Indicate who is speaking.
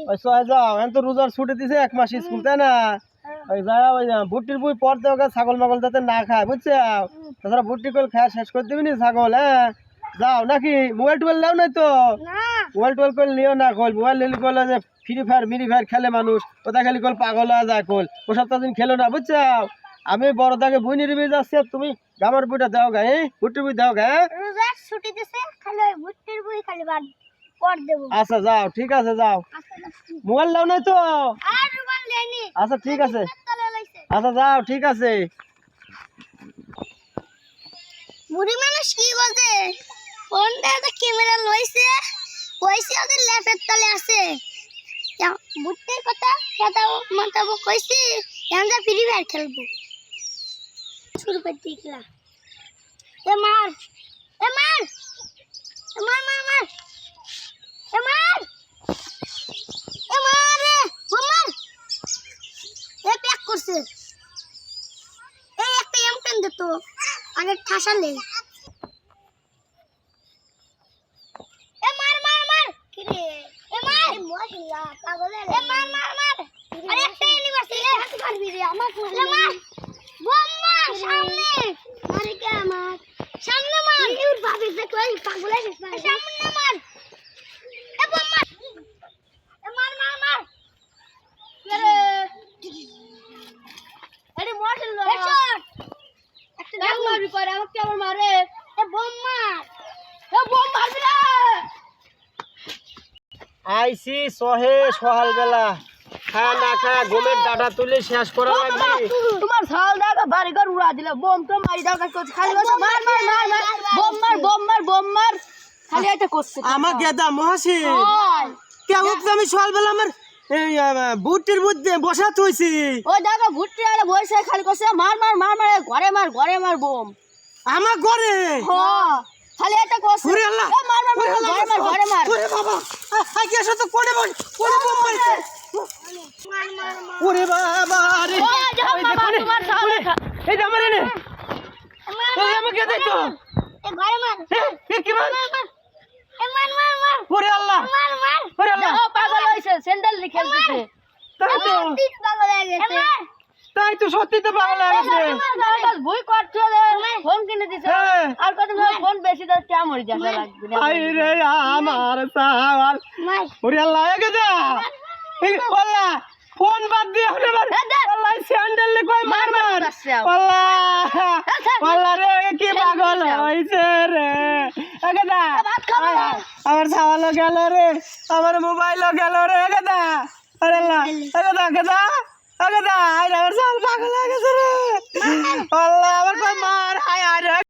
Speaker 1: ওই সয় যাও এখন তো রোজার ছুটি দিছে 1 মাস স্কুল তাই না ওই যাও ওই ভুট্টির বই পড়তে ওকে ছাগল মাগল যাতে না খায় বুঝছো তাছাড়া ভুট্টি কল খায় শেষ করে দিবি নি ছাগল হ্যাঁ যাও নাকি মোবাইল টোবাইল নাও নাই তো মোবাইল টোবাইল কল নিও না কল মোবাইল নিলে কল যে ফ্রি ফায়ার মিনি ফায়ার খেলে মানুষ ওটা খালি কল পাগল হয়ে যায় কল ওসব তো দিন খেলো না বুঝছো আমি বড় দাগে বই নিয়ে যাচ্ছি তুমি গামার বইটা দাও গা ভুট্টির বই দাও গা
Speaker 2: রোজার ছুটি দিছে খালি ওই ভুট্টির বই খালি বাদ পড় দেব
Speaker 1: আচ্ছা যাও ঠিক আছে যাও মোবাইল নাও নাই তো
Speaker 2: আর মোবাইল দেয়নি
Speaker 1: আচ্ছা ঠিক আছে
Speaker 2: তলে লইছে
Speaker 1: আচ্ছা যাও ঠিক আছে
Speaker 2: বুড়ি মানুষ কি বলতে ফোনটা তো ক্যামেরা লইছে কইছে ওদের ল্যাপের তলে আছে ভুট্টির কথা খেতাও মাতাবো কইছি আমরা ফ্রি ফায়ার খেলবো শুরু করে দিলা এ মার এ মার এ মার মার মার এ মার এ মার রে মার এ প্যাক করছে এই একটা এমটেন দে তো আগে ঠাসালে এ মার মার মার কি রে এ মার মশলা পাগলে এ মার মার মার আরে একটা ইউনিভার্সিটি হাত করবি রে আমার এ মার বোম্মা সামনে মারে কে আমার সামনে মার ইউর ভাবি যে কই পাগল আছে সামনে মার এ বোম্মা এ মার মার মার রে আরে মশলা হেডশট একটা ডাক মারবি করে আমাকে কেমন মারে এ বোম্মা এ বোম মারবি না
Speaker 1: আইসি সহে সকাল বেলা খায় না খায় গমের ডাটা তুলে শেষ করা লাগবে
Speaker 2: তোমার ছাল দাও বাড়ি ঘর উড়া দিলে বোম তো মারি দাও কাজ খালি মার মার মার মার বোম মার বোম মার বোম মার খালি এটা করছে
Speaker 1: আমার গেদা মহাসিন কেমন আমি সকাল বেলা আমার এই বুটির মধ্যে বসা তুইছি
Speaker 2: ওই দাদা ভুট্টি আরে বসে খালি করছে মার মার মার মার ঘরে মার বোম
Speaker 1: আমার ঘরে
Speaker 2: হ্যাঁ খালি এটা করছে
Speaker 1: ওরে আল্লাহ
Speaker 2: এ মার মার ঘরে মার
Speaker 1: ওরে বাবা আগে এসে তো কোনে বল কোনে বোম মারছে ওরে বাবা রে
Speaker 2: ওই যা বাবা তোমার ছাল
Speaker 1: এই যে আমার এনে এই আমাকে দে তো
Speaker 2: এ ঘরে মার
Speaker 1: এ কি মার
Speaker 2: এ মার মার মার
Speaker 1: ওরে আল্লাহ
Speaker 2: মার মার
Speaker 1: ওরে আল্লাহ
Speaker 2: ও পাগল হইছে স্যান্ডেল দিয়ে খেলতেছে
Speaker 1: তাই তো
Speaker 2: পাগল হয়ে গেছে
Speaker 1: তাই তো সত্যি তো পাগল হয়ে গেছে
Speaker 2: ভুই করছে ফোন কিনে দিছে আর কত ফোন বেশি দাও কে মরি যাবে লাগবে
Speaker 1: আই রে আমার সাওয়াল ওরে আল্লাহ এগে যা এই আল্লাহ ফোন বাদ দিয়ে হলে মার আল্লাহ স্যান্ডেল লে কই মার মার আল্লাহ আল্লাহ রে কি পাগল হইছে রে এগে যা আমার সাওয়ালও গেল রে আমার মোবাইলও গেল রে এগে যা আরে আল্লাহ এগে যা আই আমার সাওয়াল পাগল হয়ে গেছে রে আল্লাহ আমার